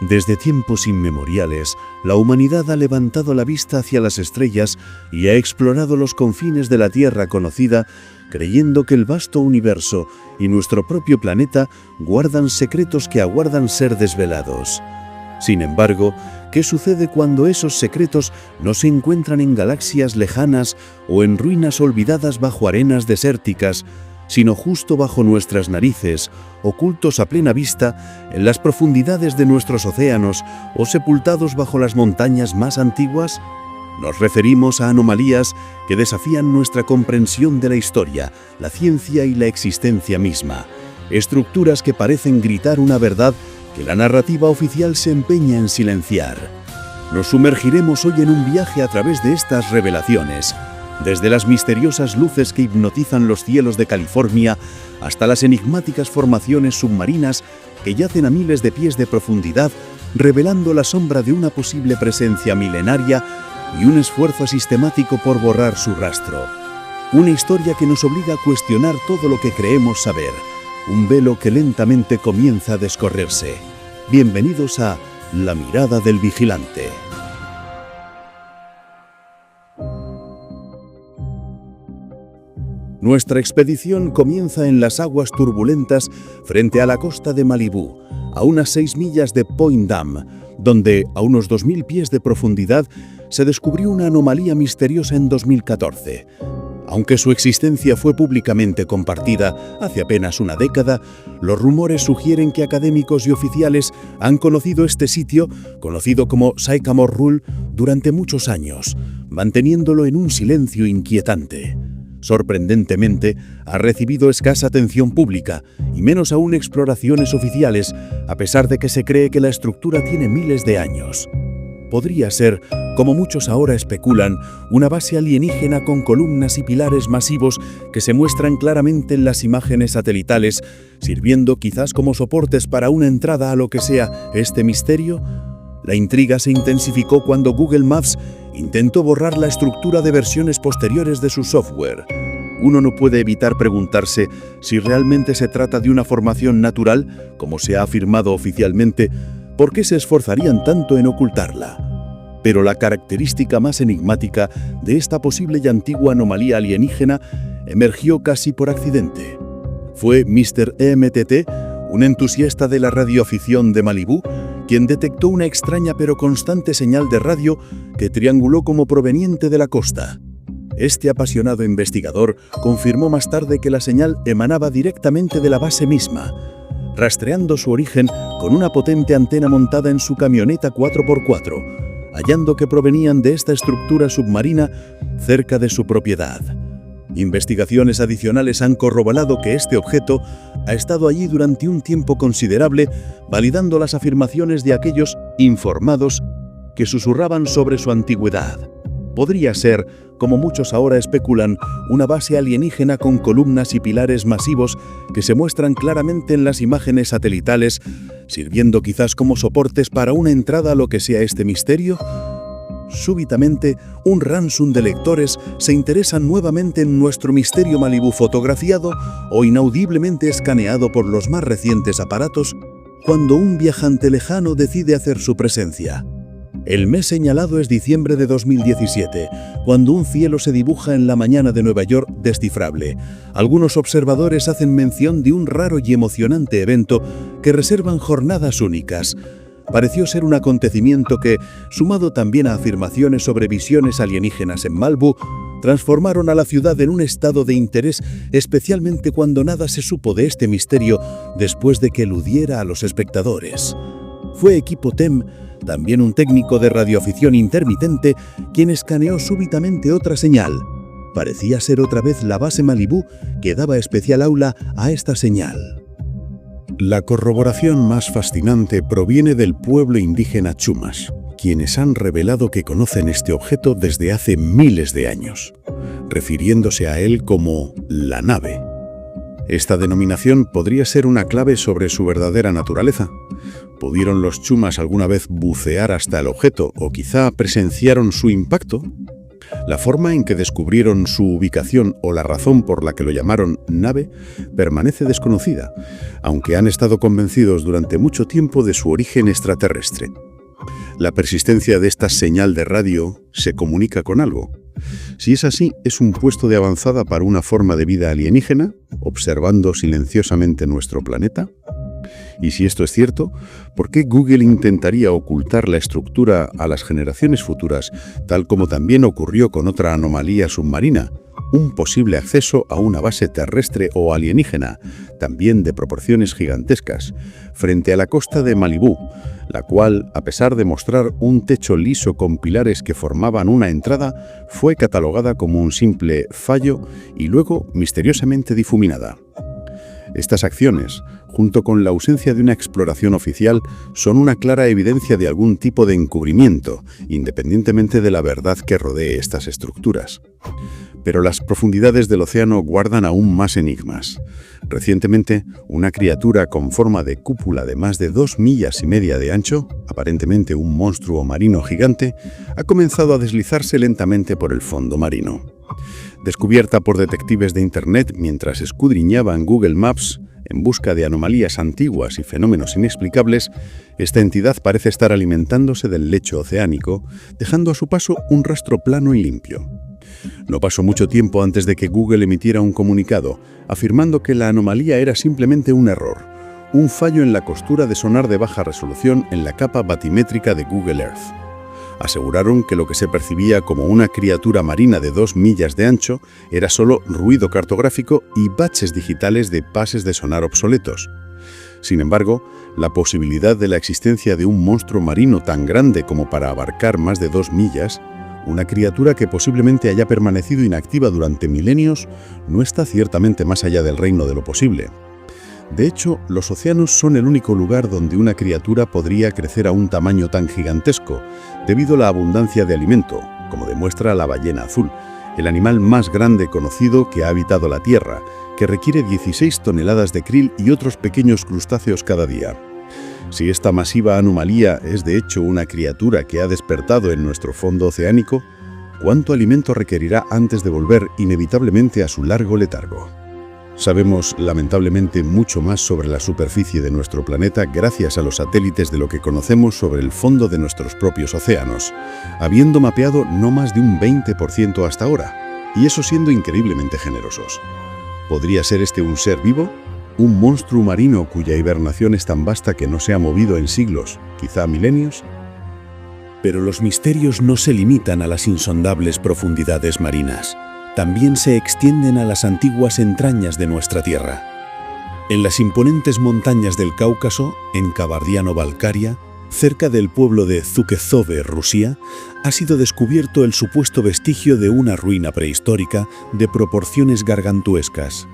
Desde tiempos inmemoriales, la humanidad ha levantado la vista hacia las estrellas y ha explorado los confines de la Tierra conocida, creyendo que el vasto universo y nuestro propio planeta guardan secretos que aguardan ser desvelados. Sin embargo, ¿qué sucede cuando esos secretos no se encuentran en galaxias lejanas o en ruinas olvidadas bajo arenas desérticas, sino justo bajo nuestras narices, ocultos a plena vista en las profundidades de nuestros océanos o sepultados bajo las montañas más antiguas? Nos referimos a anomalías que desafían nuestra comprensión de la historia, la ciencia y la existencia misma. Estructuras que parecen gritar una verdad que la narrativa oficial se empeña en silenciar. Nos sumergiremos hoy en un viaje a través de estas revelaciones, desde las misteriosas luces que hipnotizan los cielos de California hasta las enigmáticas formaciones submarinas que yacen a miles de pies de profundidad, revelando la sombra de una posible presencia milenaria y un esfuerzo sistemático por borrar su rastro. Una historia que nos obliga a cuestionar todo lo que creemos saber, un velo que lentamente comienza a descorrerse. Bienvenidos a La Mirada del Vigilante. Nuestra expedición comienza en las aguas turbulentas frente a la costa de Malibú, a unas 6 millas de Point Dam, donde, a unos 2000 pies de profundidad, se descubrió una anomalía misteriosa en 2014. Aunque su existencia fue públicamente compartida hace apenas una década, los rumores sugieren que académicos y oficiales han conocido este sitio, conocido como Sycamore Rule, durante muchos años, manteniéndolo en un silencio inquietante. Sorprendentemente, ha recibido escasa atención pública y menos aún exploraciones oficiales, a pesar de que se cree que la estructura tiene miles de años. Podría ser, como muchos ahora especulan, una base alienígena con columnas y pilares masivos que se muestran claramente en las imágenes satelitales, sirviendo quizás como soportes para una entrada a lo que sea este misterio. La intriga se intensificó cuando Google Maps intentó borrar la estructura de versiones posteriores de su software. Uno no puede evitar preguntarse si realmente se trata de una formación natural, como se ha afirmado oficialmente. ¿Por qué se esforzarían tanto en ocultarla? Pero la característica más enigmática de esta posible y antigua anomalía alienígena emergió casi por accidente. Fue Mr. EMTT, un entusiasta de la radioafición de Malibú, quien detectó una extraña pero constante señal de radio que trianguló como proveniente de la costa. Este apasionado investigador confirmó más tarde que la señal emanaba directamente de la base misma, rastreando su origen con una potente antena montada en su camioneta 4x4, hallando que provenían de esta estructura submarina cerca de su propiedad. Investigaciones adicionales han corroborado que este objeto ha estado allí durante un tiempo considerable, validando las afirmaciones de aquellos informados que susurraban sobre su antigüedad. Podría ser, como muchos ahora especulan, una base alienígena con columnas y pilares masivos que se muestran claramente en las imágenes satelitales, sirviendo quizás como soportes para una entrada a lo que sea este misterio. Súbitamente, un ransom de lectores se interesan nuevamente en nuestro misterio Malibú fotografiado o inaudiblemente escaneado por los más recientes aparatos, cuando un viajante lejano decide hacer su presencia. El mes señalado es diciembre de 2017, cuando un cielo se dibuja en la mañana de Nueva York descifrable. Algunos observadores hacen mención de un raro y emocionante evento que reservan jornadas únicas. Pareció ser un acontecimiento que, sumado también a afirmaciones sobre visiones alienígenas en Malibú, transformaron a la ciudad en un estado de interés, especialmente cuando nada se supo de este misterio después de que eludiera a los espectadores. Fue equipo TEM, también un técnico de radioafición intermitente, quien escaneó súbitamente otra señal. Parecía ser otra vez la base Malibú que daba especial aula a esta señal. La corroboración más fascinante proviene del pueblo indígena Chumash, quienes han revelado que conocen este objeto desde hace miles de años, refiriéndose a él como la nave. Esta denominación podría ser una clave sobre su verdadera naturaleza. ¿Pudieron los Chumash alguna vez bucear hasta el objeto o quizá presenciaron su impacto? La forma en que descubrieron su ubicación o la razón por la que lo llamaron nave permanece desconocida, aunque han estado convencidos durante mucho tiempo de su origen extraterrestre. La persistencia de esta señal de radio se comunica con algo. Si es así, es un puesto de avanzada para una forma de vida alienígena, observando silenciosamente nuestro planeta. Y si esto es cierto, ¿por qué Google intentaría ocultar la estructura a las generaciones futuras, tal como también ocurrió con otra anomalía submarina, un posible acceso a una base terrestre o alienígena, también de proporciones gigantescas, frente a la costa de Malibú, la cual, a pesar de mostrar un techo liso con pilares que formaban una entrada, fue catalogada como un simple fallo y luego misteriosamente difuminada? Estas acciones, junto con la ausencia de una exploración oficial, son una clara evidencia de algún tipo de encubrimiento, independientemente de la verdad que rodee estas estructuras. Pero las profundidades del océano guardan aún más enigmas. Recientemente, una criatura con forma de cúpula de más de 2,5 millas de ancho, aparentemente un monstruo marino gigante, ha comenzado a deslizarse lentamente por el fondo marino. Descubierta por detectives de Internet mientras escudriñaban Google Maps en busca de anomalías antiguas y fenómenos inexplicables, esta entidad parece estar alimentándose del lecho oceánico, dejando a su paso un rastro plano y limpio. No pasó mucho tiempo antes de que Google emitiera un comunicado, afirmando que la anomalía era simplemente un error, un fallo en la costura de sonar de baja resolución en la capa batimétrica de Google Earth. Aseguraron que lo que se percibía como una criatura marina de 2 millas de ancho era solo ruido cartográfico y baches digitales de pases de sonar obsoletos. Sin embargo, la posibilidad de la existencia de un monstruo marino tan grande como para abarcar más de 2 millas, una criatura que posiblemente haya permanecido inactiva durante milenios, no está ciertamente más allá del reino de lo posible. De hecho, los océanos son el único lugar donde una criatura podría crecer a un tamaño tan gigantesco, debido a la abundancia de alimento, como demuestra la ballena azul, el animal más grande conocido que ha habitado la Tierra, que requiere 16 toneladas de krill y otros pequeños crustáceos cada día. Si esta masiva anomalía es de hecho una criatura que ha despertado en nuestro fondo oceánico, ¿cuánto alimento requerirá antes de volver inevitablemente a su largo letargo? Sabemos, lamentablemente, mucho más sobre la superficie de nuestro planeta gracias a los satélites de lo que conocemos sobre el fondo de nuestros propios océanos, habiendo mapeado no más de un 20% hasta ahora, y eso siendo increíblemente generosos. ¿Podría ser este un ser vivo? ¿Un monstruo marino cuya hibernación es tan vasta que no se ha movido en siglos, quizá milenios? Pero los misterios no se limitan a las insondables profundidades marinas. También se extienden a las antiguas entrañas de nuestra Tierra. En las imponentes montañas del Cáucaso, en Kabardiano-Balkaria, cerca del pueblo de Zhuketove, Rusia, ha sido descubierto el supuesto vestigio de una ruina prehistórica de proporciones gargantuescas.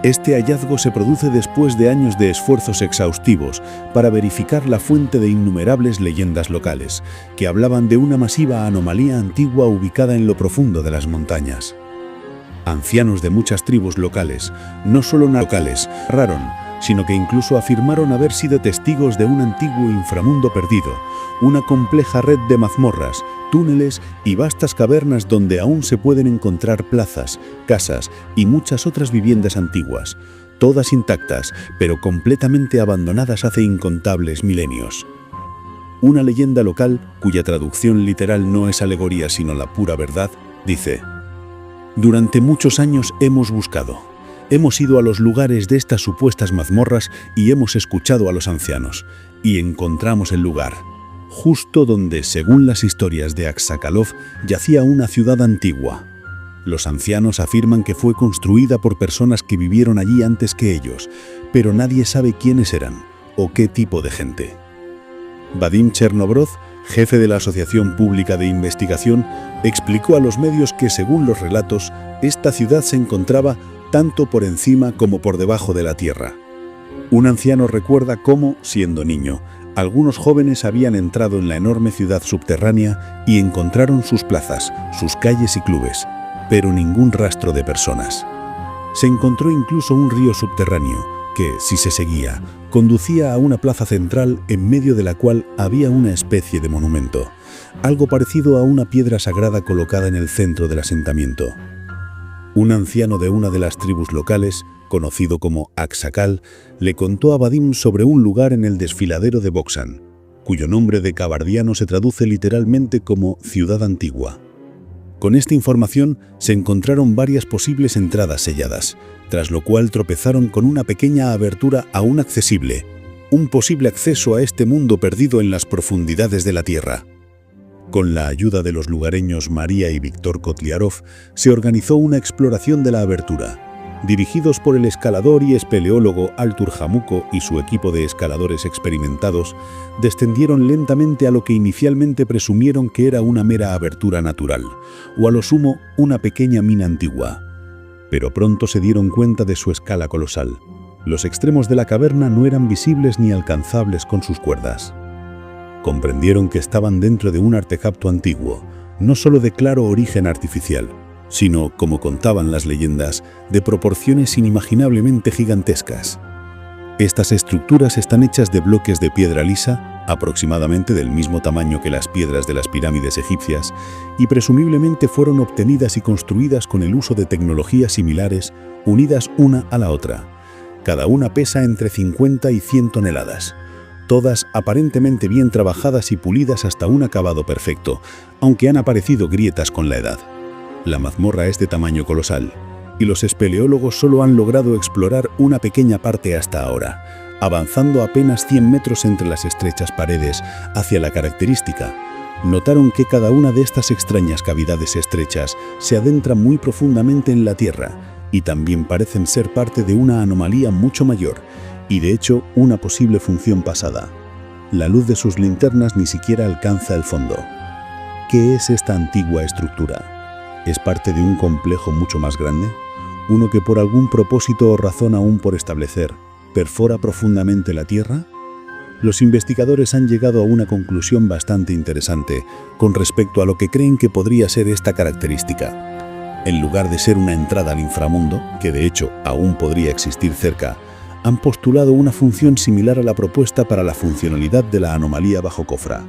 Este hallazgo se produce después de años de esfuerzos exhaustivos para verificar la fuente de innumerables leyendas locales, que hablaban de una masiva anomalía antigua ubicada en lo profundo de las montañas. Ancianos de muchas tribus locales, no solo locales, narraron, sino que incluso afirmaron haber sido testigos de un antiguo inframundo perdido, una compleja red de mazmorras, túneles y vastas cavernas donde aún se pueden encontrar plazas, casas y muchas otras viviendas antiguas, todas intactas, pero completamente abandonadas hace incontables milenios. Una leyenda local, cuya traducción literal no es alegoría sino la pura verdad, dice: durante muchos años hemos buscado. Hemos ido a los lugares de estas supuestas mazmorras y hemos escuchado a los ancianos, y encontramos el lugar, justo donde, según las historias de Aksakalov, yacía una ciudad antigua. Los ancianos afirman que fue construida por personas que vivieron allí antes que ellos, pero nadie sabe quiénes eran o qué tipo de gente. Vadim Chernobrov, jefe de la Asociación Pública de Investigación, explicó a los medios que, según los relatos, esta ciudad se encontraba tanto por encima como por debajo de la tierra. Un anciano recuerda cómo, siendo niño, algunos jóvenes habían entrado en la enorme ciudad subterránea y encontraron sus plazas, sus calles y clubes, pero ningún rastro de personas. Se encontró incluso un río subterráneo que, si se seguía, conducía a una plaza central en medio de la cual había una especie de monumento. algo parecido a una piedra sagrada colocada en el centro del asentamiento. Un anciano de una de las tribus locales, conocido como Axakal, le contó a Vadim sobre un lugar en el desfiladero de Boxan, cuyo nombre de cabardiano se traduce literalmente como Ciudad Antigua. Con esta información se encontraron varias posibles entradas selladas, tras lo cual tropezaron con una pequeña abertura aún accesible, un posible acceso a este mundo perdido en las profundidades de la tierra. Con la ayuda de los lugareños María y Víctor Kotliarov, se organizó una exploración de la abertura. Dirigidos por el escalador y espeleólogo Altur Jamuko y su equipo de escaladores experimentados, descendieron lentamente a lo que inicialmente presumieron que era una mera abertura natural, o a lo sumo una pequeña mina antigua. Pero pronto se dieron cuenta de su escala colosal. Los extremos de la caverna no eran visibles ni alcanzables con sus cuerdas. Comprendieron que estaban dentro de un artefacto antiguo, no solo de claro origen artificial, sino, como contaban las leyendas, de proporciones inimaginablemente gigantescas. Estas estructuras están hechas de bloques de piedra lisa, aproximadamente del mismo tamaño que las piedras de las pirámides egipcias, y presumiblemente fueron obtenidas y construidas con el uso de tecnologías similares, unidas una a la otra. Cada una pesa entre 50 y 100 toneladas. Todas aparentemente bien trabajadas y pulidas hasta un acabado perfecto, aunque han aparecido grietas con la edad. La mazmorra es de tamaño colosal, y los espeleólogos solo han logrado explorar una pequeña parte hasta ahora, avanzando apenas 100 metros entre las estrechas paredes hacia la característica. Notaron que cada una de estas extrañas cavidades estrechas se adentra muy profundamente en la tierra, y también parecen ser parte de una anomalía mucho mayor, y de hecho una posible función pasada. La luz de sus linternas ni siquiera alcanza el fondo. ¿Qué es esta antigua estructura? ¿Es parte de un complejo mucho más grande? ¿Uno que por algún propósito o razón aún por establecer, perfora profundamente la Tierra? Los investigadores han llegado a una conclusión bastante interesante con respecto a lo que creen que podría ser esta característica. En lugar de ser una entrada al inframundo, que de hecho aún podría existir cerca, han postulado una función similar a la propuesta para la funcionalidad de la anomalía bajo cofra.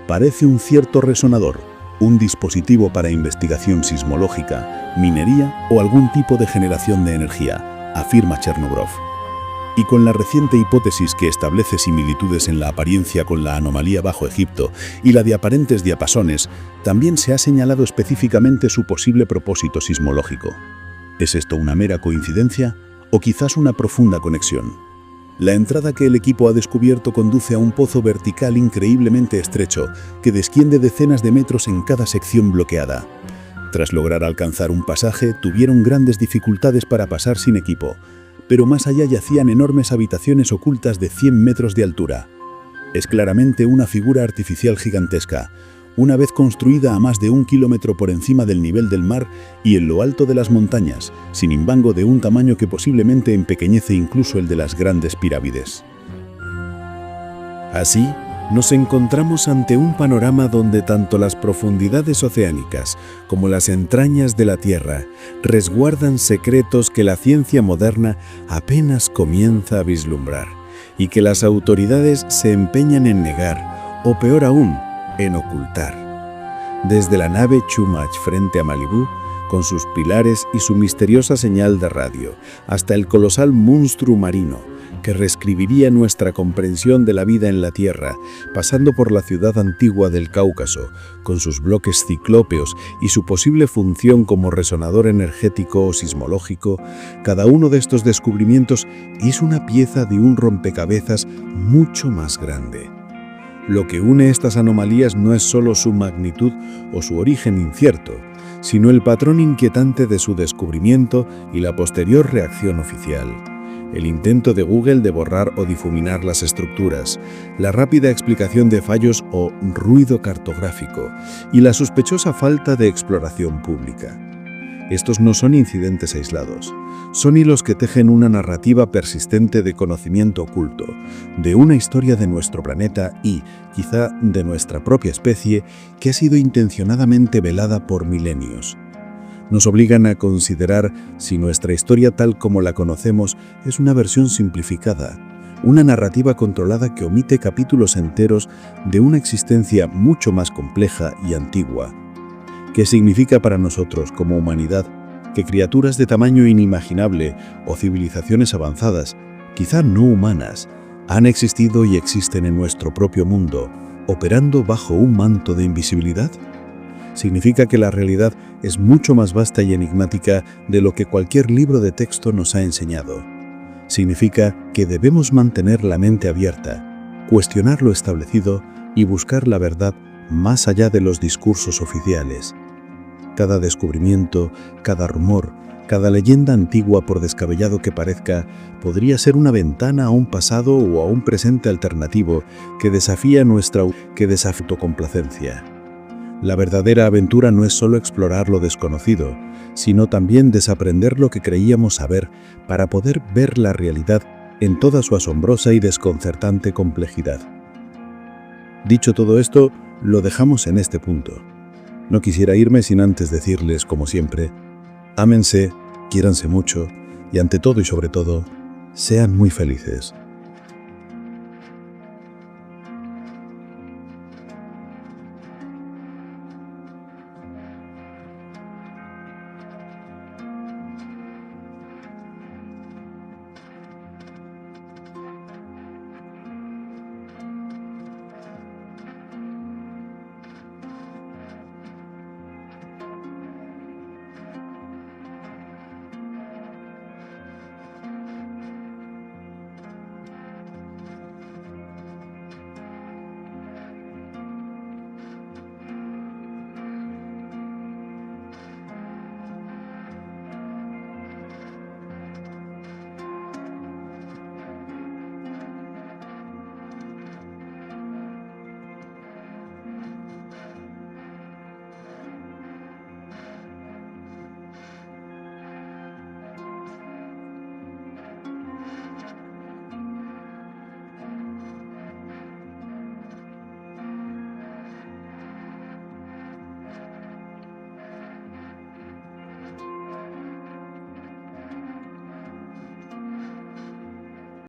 Parece un cierto resonador, un dispositivo para investigación sismológica, minería o algún tipo de generación de energía, afirma Chernobrov. Y con la reciente hipótesis que establece similitudes en la apariencia con la anomalía bajo Egipto y la de aparentes diapasones, también se ha señalado específicamente su posible propósito sismológico. ¿Es esto una mera coincidencia o quizás una profunda conexión? La entrada que el equipo ha descubierto conduce a un pozo vertical increíblemente estrecho que desciende decenas de metros en cada sección bloqueada. Tras lograr alcanzar un pasaje, tuvieron grandes dificultades para pasar sin equipo, pero más allá yacían enormes habitaciones ocultas de 100 metros de altura. Es claramente una figura artificial gigantesca, una vez construida a más de 1 kilómetro por encima del nivel del mar y en lo alto de las montañas, sin embargo de un tamaño que posiblemente empequeñece incluso el de las grandes pirámides. Así, nos encontramos ante un panorama donde tanto las profundidades oceánicas como las entrañas de la Tierra resguardan secretos que la ciencia moderna apenas comienza a vislumbrar y que las autoridades se empeñan en negar, o peor aún, en ocultar. Desde la nave Chumach frente a Malibú, con sus pilares y su misteriosa señal de radio, hasta el colosal monstruo marino que reescribiría nuestra comprensión de la vida en la Tierra, pasando por la ciudad antigua del Cáucaso, con sus bloques ciclópeos y su posible función como resonador energético o sismológico, cada uno de estos descubrimientos es una pieza de un rompecabezas mucho más grande. Lo que une estas anomalías no es solo su magnitud o su origen incierto, sino el patrón inquietante de su descubrimiento y la posterior reacción oficial. El intento de Google de borrar o difuminar las estructuras, la rápida explicación de fallos o ruido cartográfico y la sospechosa falta de exploración pública. Estos no son incidentes aislados, son hilos que tejen una narrativa persistente de conocimiento oculto, de una historia de nuestro planeta y, quizá, de nuestra propia especie, que ha sido intencionadamente velada por milenios. Nos obligan a considerar si nuestra historia tal como la conocemos es una versión simplificada, una narrativa controlada que omite capítulos enteros de una existencia mucho más compleja y antigua. ¿Qué significa para nosotros como humanidad que criaturas de tamaño inimaginable o civilizaciones avanzadas, quizá no humanas, han existido y existen en nuestro propio mundo, operando bajo un manto de invisibilidad? Significa que la realidad es mucho más vasta y enigmática de lo que cualquier libro de texto nos ha enseñado. Significa que debemos mantener la mente abierta, cuestionar lo establecido y buscar la verdad más allá de los discursos oficiales. Cada descubrimiento, cada rumor, cada leyenda antigua, por descabellado que parezca, podría ser una ventana a un pasado o a un presente alternativo que desafía nuestra autocomplacencia. La verdadera aventura no es solo explorar lo desconocido, sino también desaprender lo que creíamos saber para poder ver la realidad en toda su asombrosa y desconcertante complejidad. Dicho todo esto, lo dejamos en este punto. No quisiera irme sin antes decirles, como siempre, ámense, quiéranse mucho y ante todo y sobre todo, sean muy felices.